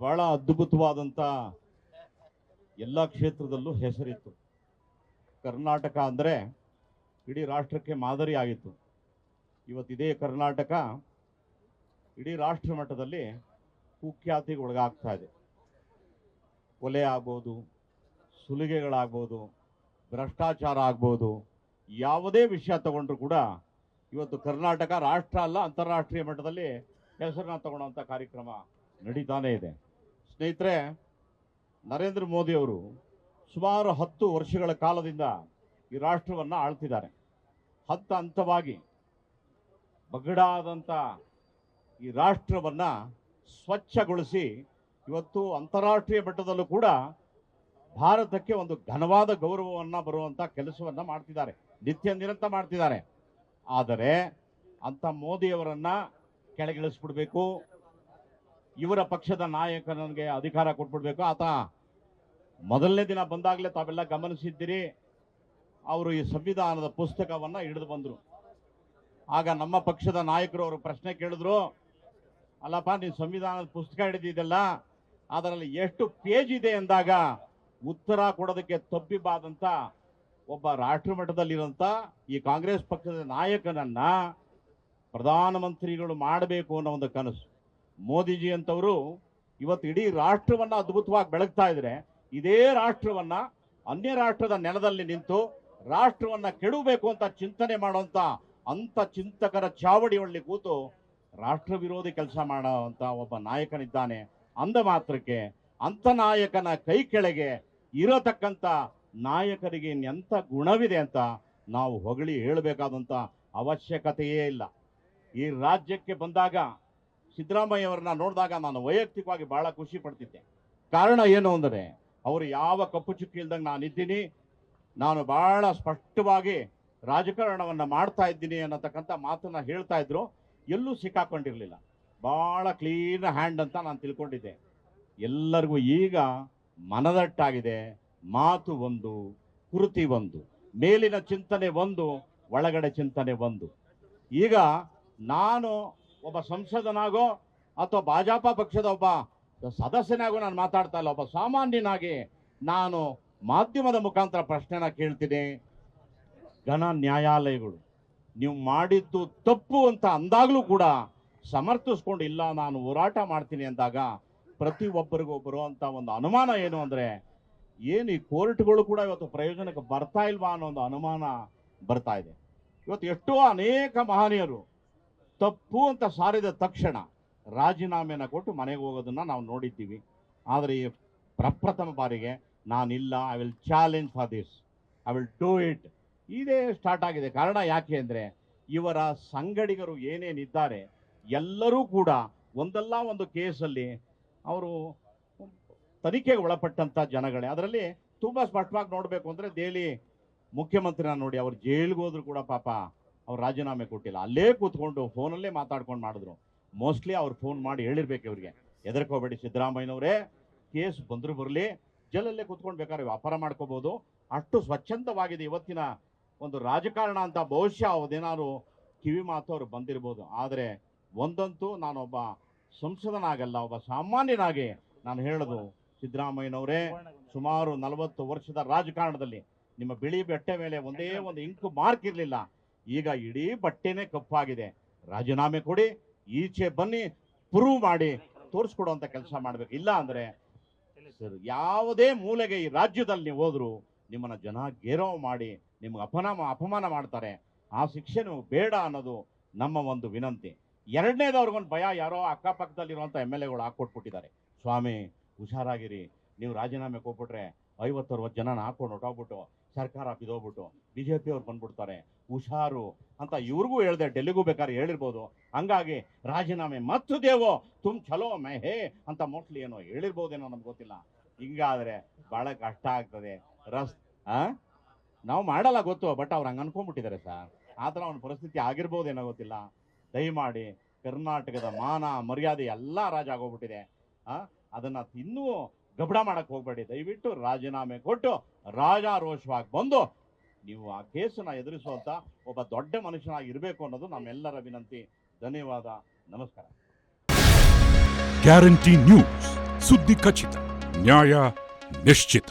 ಬಹಳ ಅದ್ಭುತವಾದಂಥ ಎಲ್ಲ ಕ್ಷೇತ್ರದಲ್ಲೂ ಹೆಸರಿತ್ತು. ಕರ್ನಾಟಕ ಅಂದರೆ ಇಡೀ ರಾಷ್ಟ್ರಕ್ಕೆ ಮಾದರಿ ಆಗಿತ್ತು. ಇವತ್ತಿದೇ ಕರ್ನಾಟಕ ಇಡೀ ರಾಷ್ಟ್ರ ಮಟ್ಟದಲ್ಲಿ ಕುಖ್ಯಾತಿಗೆ ಒಳಗಾಗ್ತಾ ಇದೆ. ಕೊಲೆ ಆಗ್ಬೋದು, ಸುಲಿಗೆಗಳಾಗ್ಬೋದು, ಭ್ರಷ್ಟಾಚಾರ ಆಗ್ಬೋದು, ಯಾವುದೇ ವಿಷಯ ತಗೊಂಡ್ರು ಕೂಡ ಇವತ್ತು ಕರ್ನಾಟಕ ರಾಷ್ಟ್ರ ಅಲ್ಲ ಅಂತಾರಾಷ್ಟ್ರೀಯ ಮಟ್ಟದಲ್ಲಿ ಹೆಸರನ್ನ ತಗೊಳ್ಳೋಂಥ ಕಾರ್ಯಕ್ರಮ ನಡೀತಾನೇ ಇದೆ. ಸ್ನೇಹಿತರೆ, ನರೇಂದ್ರ ಮೋದಿಯವರು ಸುಮಾರು 10 ವರ್ಷಗಳ ಕಾಲದಿಂದ ಈ ರಾಷ್ಟ್ರವನ್ನು ಆಳ್ತಿದ್ದಾರೆ. ಹಂತ ಹಂತವಾಗಿ ಬಗಡಾದಂಥ ಈ ರಾಷ್ಟ್ರವನ್ನು ಸ್ವಚ್ಛಗೊಳಿಸಿ ಇವತ್ತು ಅಂತಾರಾಷ್ಟ್ರೀಯ ಮಟ್ಟದಲ್ಲೂ ಕೂಡ ಭಾರತಕ್ಕೆ ಒಂದು ಘನವಾದ ಗೌರವವನ್ನು ಬರುವಂಥ ಕೆಲಸವನ್ನು ಮಾಡ್ತಿದ್ದಾರೆ, ನಿತ್ಯ ನಿರಂತರ ಮಾಡ್ತಿದ್ದಾರೆ. ಆದರೆ ಅಂಥ ಮೋದಿಯವರನ್ನು ಕೆಳಗಿಳಿಸ್ಬಿಡ್ಬೇಕು, ಇವರ ಪಕ್ಷದ ನಾಯಕನಿಗೆ ಅಧಿಕಾರ ಕೊಟ್ಬಿಡ್ಬೇಕು. ಆತ ಮೊದಲನೇ ದಿನ ಬಂದಾಗಲೇ ತಾವೆಲ್ಲ ಗಮನಿಸಿದ್ದೀರಿ, ಅವರು ಈ ಸಂವಿಧಾನದ ಪುಸ್ತಕವನ್ನು ಹಿಡಿದು ಬಂದರು. ಆಗ ನಮ್ಮ ಪಕ್ಷದ ನಾಯಕರು ಅವರು ಪ್ರಶ್ನೆ ಕೇಳಿದ್ರು, ಅಲ್ಲಪ್ಪ ನೀವು ಸಂವಿಧಾನದ ಪುಸ್ತಕ ಹಿಡಿದಿದ್ದಲ್ಲ, ಅದರಲ್ಲಿ ಎಷ್ಟು ಪೇಜ್ ಇದೆ ಎಂದಾಗ ಉತ್ತರ ಕೊಡೋದಕ್ಕೆ ತಬ್ಬಿಬಾದಂಥ ಒಬ್ಬ ರಾಷ್ಟ್ರ ಮಟ್ಟದಲ್ಲಿರೋಂಥ ಈ ಕಾಂಗ್ರೆಸ್ ಪಕ್ಷದ ನಾಯಕನನ್ನ ಪ್ರಧಾನಮಂತ್ರಿಗಳು ಮಾಡಬೇಕು ಅನ್ನೋ ಒಂದು ಕನಸು. ಮೋದಿಜಿ ಅಂತವರು ಇವತ್ತು ಇಡೀ ರಾಷ್ಟ್ರವನ್ನು ಅದ್ಭುತವಾಗಿ ಬೆಳಗ್ತಾ ಇದ್ರೆ, ಇದೇ ರಾಷ್ಟ್ರವನ್ನು ಅನ್ಯ ರಾಷ್ಟ್ರದ ನೆಲದಲ್ಲಿ ನಿಂತು ರಾಷ್ಟ್ರವನ್ನು ಕೆಡಬೇಕು ಅಂತ ಚಿಂತನೆ ಮಾಡುವಂಥ ಅಂಥ ಚಿಂತಕರ ಚಾವಡಿಯಲ್ಲಿ ಕೂತು ರಾಷ್ಟ್ರ ವಿರೋಧಿ ಕೆಲಸ ಮಾಡುವಂಥ ಒಬ್ಬ ನಾಯಕನಿದ್ದಾನೆ ಅಂದ ಮಾತ್ರಕ್ಕೆ ಅಂಥ ನಾಯಕನ ಕೈ ಕೆಳಗೆ ಇರತಕ್ಕಂಥ ನಾಯಕರಿಗೆ ಎಂಥ ಗುಣವಿದೆ ಅಂತ ನಾವು ಹೊಗಳಿ ಹೇಳಬೇಕಾದಂಥ ಅವಶ್ಯಕತೆಯೇ ಇಲ್ಲ. ಈ ರಾಜ್ಯಕ್ಕೆ ಬಂದಾಗ ಸಿದ್ದರಾಮಯ್ಯವರನ್ನ ನೋಡಿದಾಗ ನಾನು ವೈಯಕ್ತಿಕವಾಗಿ ಬಹಳ ಖುಷಿ ಪಡ್ತಿದ್ದೆ. ಕಾರಣ ಏನು ಅಂದರೆ, ಅವರು ಯಾವ ಕಪ್ಪು ಚುಕ್ಕಿ ಇಲ್ದಂಗೆ ನಾನಿದ್ದೀನಿ, ನಾನು ಬಹಳ ಸ್ಪಷ್ಟವಾಗಿ ರಾಜಕಾರಣವನ್ನು ಮಾಡ್ತಾ ಇದ್ದೀನಿ ಅನ್ನತಕ್ಕಂಥ ಮಾತನ್ನು ಹೇಳ್ತಾ ಇದ್ರು. ಎಲ್ಲೂ ಸಿಕ್ಕಾಕೊಂಡಿರಲಿಲ್ಲ, ಭಾಳ ಕ್ಲೀನ್ ಹ್ಯಾಂಡ್ ಅಂತ ನಾನು ತಿಳ್ಕೊಂಡಿದ್ದೆ. ಎಲ್ಲರಿಗೂ ಈಗ ಮನದಟ್ಟಾಗಿದೆ. ಮಾತು ಒಂದು, ಕೃತಿ ಒಂದು, ಮೇಲಿನ ಚಿಂತನೆ ಒಂದು, ಒಳಗಡೆ ಚಿಂತನೆ ಒಂದು. ಈಗ ನಾನು ಒಬ್ಬ ಸಂಸದನಾಗೋ ಅಥವಾ ಭಾಜಪ ಪಕ್ಷದ ಒಬ್ಬ ಸದಸ್ಯನಾಗೋ ನಾನು ಮಾತಾಡ್ತಾ ಇಲ್ಲ, ಒಬ್ಬ ಸಾಮಾನ್ಯನಾಗಿ ನಾನು ಮಾಧ್ಯಮದ ಮುಖಾಂತರ ಪ್ರಶ್ನೆನ ಕೇಳ್ತೀನಿ. ಘನ ನ್ಯಾಯಾಲಯಗಳು ನೀವು ಮಾಡಿದ್ದು ತಪ್ಪು ಅಂತ ಅಂದಾಗಲೂ ಕೂಡ ಸಮರ್ಥಿಸ್ಕೊಂಡು ಇಲ್ಲ ನಾನು ಹೋರಾಟ ಮಾಡ್ತೀನಿ ಅಂದಾಗ ಪ್ರತಿಯೊಬ್ಬರಿಗೂ ಬರುವಂಥ ಒಂದು ಅನುಮಾನ ಏನು ಅಂದರೆ, ಏನು ಈ ಕೋರ್ಟ್ಗಳು ಕೂಡ ಇವತ್ತು ಪ್ರಯೋಜನಕ್ಕೆ ಬರ್ತಾ ಇಲ್ವಾ ಅನ್ನೋ ಒಂದು ಅನುಮಾನ ಬರ್ತಾ ಇದೆ. ಇವತ್ತು ಎಷ್ಟೋ ಅನೇಕ ಮಹನೀಯರು ತಪ್ಪು ಅಂತ ಸಾರಿದ ತಕ್ಷಣ ರಾಜೀನಾಮೆನ ಕೊಟ್ಟು ಮನೆಗೆ ಹೋಗೋದನ್ನ ನಾವು ನೋಡಿದ್ದೀವಿ. ಆದರೆ ಈ ಪ್ರಪ್ರಥಮ ಬಾರಿಗೆ ನಾನಿಲ್ಲ, I will challenge for this, I will do it, ಇದೇ ಸ್ಟಾರ್ಟ್ ಆಗಿದೆ. ಕಾರಣ ಯಾಕೆ ಅಂದರೆ, ಇವರ ಸಂಗಡಿಗರು ಏನೇನಿದ್ದಾರೆ ಎಲ್ಲರೂ ಕೂಡ ಒಂದಲ್ಲ ಒಂದು ಕೇಸಲ್ಲಿ ಅವರು ತನಿಖೆಗೆ ಒಳಪಟ್ಟಂಥ ಜನಗಳೇ. ಅದರಲ್ಲಿ ತುಂಬ ಸ್ಪಷ್ಟವಾಗಿ ನೋಡಬೇಕು ಅಂದರೆ, ದೆಹಲಿ ಮುಖ್ಯಮಂತ್ರಿನ ನೋಡಿ, ಅವ್ರು ಜೈಲಿಗೆ ಹೋದ್ರು ಕೂಡ ಪಾಪ ಅವ್ರು ರಾಜೀನಾಮೆ ಕೊಟ್ಟಿಲ್ಲ, ಅಲ್ಲೇ ಕೂತ್ಕೊಂಡು ಫೋನಲ್ಲೇ ಮಾತಾಡ್ಕೊಂಡು ಮಾಡಿದ್ರು. ಮೋಸ್ಟ್ಲಿ ಅವ್ರು ಫೋನ್ ಮಾಡಿ ಹೇಳಿರ್ಬೇಕು ಇವರಿಗೆ, ಹೆದರ್ಕೋಬೇಡಿ ಸಿದ್ದರಾಮಯ್ಯನವರೇ, ಕೇಸ್ ಬಂದರೂ ಬರಲಿ, ಜೈಲಲ್ಲೇ ಕೂತ್ಕೊಂಡು ಬೇಕಾದ್ರೆ ವ್ಯಾಪಾರ ಮಾಡ್ಕೋಬೋದು. ಅಷ್ಟು ಸ್ವಚ್ಛಂದವಾಗಿದೆ ಇವತ್ತಿನ ಒಂದು ರಾಜಕಾರಣ ಅಂತ ಬಹುಶಃ ಅದೇನಾದ್ರು ಕಿವಿ ಮಾತು ಅವ್ರು ಬಂದಿರ್ಬೋದು. ಆದರೆ ಒಂದಂತೂ ನಾನೊಬ್ಬ ಸಂಸದನಾಗಲ್ಲ, ಒಬ್ಬ ಸಾಮಾನ್ಯನಾಗಿ ನಾನು ಹೇಳೋದು, ಸಿದ್ದರಾಮಯ್ಯನವರೇ, ಸುಮಾರು 40 ವರ್ಷದ ರಾಜಕಾರಣದಲ್ಲಿ ನಿಮ್ಮ ಬಿಳಿ ಬಟ್ಟೆ ಮೇಲೆ ಒಂದೇ ಒಂದು ಇಂಕು ಮಾರ್ಕ್ ಇರಲಿಲ್ಲ, ಈಗ ಇಡೀ ಬಟ್ಟೆನೇ ಕಪ್ಪಾಗಿದೆ. ರಾಜೀನಾಮೆ ಕೊಡಿ, ಈಚೆ ಬನ್ನಿ, ಪ್ರೂವ್ ಮಾಡಿ ತೋರಿಸ್ಕೊಡುವಂಥ ಕೆಲಸ ಮಾಡಬೇಕು. ಇಲ್ಲ ಅಂದರೆ ಯಾವುದೇ ಮೂಲೆಗೆ ಈ ರಾಜ್ಯದಲ್ಲಿ ನೀವು ಹೋದ್ರು ನಿಮ್ಮನ್ನು ಜನ ಗೇರವ್ ಮಾಡಿ ನಿಮ್ಗೆ ಅಪಮಾನ ಮಾಡ್ತಾರೆ. ಆ ಶಿಕ್ಷೆ ನೀವು ಬೇಡ ಅನ್ನೋದು ನಮ್ಮ ಒಂದು ವಿನಂತಿ. ಎರಡನೇದವ್ರಿಗೊಂದು ಭಯ, ಯಾರೋ ಅಕ್ಕಪಕ್ಕದಲ್ಲಿರುವಂಥ MLA ಗಳು ಹಾಕ್ಕೊಟ್ಬಿಟ್ಟಿದ್ದಾರೆ, ಸ್ವಾಮಿ ಹುಷಾರಾಗಿರಿ, ನೀವು ರಾಜೀನಾಮೆ ಕೊಟ್ಬಿಟ್ರೆ 50-60 ಜನನ ಹಾಕೊಂಡು ಹೊಟ್ಟೋಗ್ಬಿಟ್ಟು ಸರ್ಕಾರ ಬಿದ್ದೋಗ್ಬಿಟ್ಟು BJP ಅವ್ರು ಬಂದ್ಬಿಡ್ತಾರೆ, ಹುಷಾರು ಅಂತ ಇವ್ರಿಗೂ ಹೇಳಿದೆ, ಡೆಲ್ಲಿಗೂ ಬೇಕಾದ್ರೆ ಹೇಳಿರ್ಬೋದು. ಹಂಗಾಗಿ ರಾಜೀನಾಮೆ ಮತ್ತು ದೇವೋ ತುಮ್ ಚಲೋ ಮೇ ಹೇ ಅಂತ ಮೋಸ್ಟ್ಲಿ ಏನೋ ಹೇಳಿರ್ಬೋದೇನೋ ನಮ್ಗೆ ಗೊತ್ತಿಲ್ಲ. ಹಿಂಗಾದರೆ ಭಾಳ ಕಷ್ಟ ಆಗ್ತದೆ. ನಾವು ಮಾಡಲ್ಲ ಗೊತ್ತು, ಬಟ್ ಅವ್ರು ಹಂಗೆ ಅನ್ಕೊಂಡ್ಬಿಟ್ಟಿದ್ದಾರೆ ಸರ್. ಆ ಥರ ಒಂದು ಪರಿಸ್ಥಿತಿ ಆಗಿರ್ಬೋದೇನೋ ಗೊತ್ತಿಲ್ಲ. ದಯಮಾಡಿ ಕರ್ನಾಟಕದ ಮಾನ ಮರ್ಯಾದೆ ಎಲ್ಲ ರಾಜ ಆಗೋಗ್ಬಿಟ್ಟಿದೆ. ಅದನ್ನು ಇನ್ನೂ ಗಬಡ ಮಾಡಕ್ಕೆ ಹೋಗಬೇಡಿ. ದಯವಿಟ್ಟು ರಾಜೀನಾಮೆ ಕೊಟ್ಟು ರಾಜಾರೋಷವಾಗಿ ಬಂದು ನೀವು ಆ ಕೇಸನ್ನು ಎದುರಿಸುವಂಥ ಒಬ್ಬ ದೊಡ್ಡ ಮನುಷ್ಯನಾಗಿ ಇರಬೇಕು ಅನ್ನೋದು ನಮ್ಮೆಲ್ಲರ ವಿನಂತಿ. ಧನ್ಯವಾದ, ನಮಸ್ಕಾರ. ಗ್ಯಾರಂಟಿ ನ್ಯೂಸ್ ಸುದ್ದಿ ಖಚಿತ, ನ್ಯಾಯ ನಿಶ್ಚಿತ.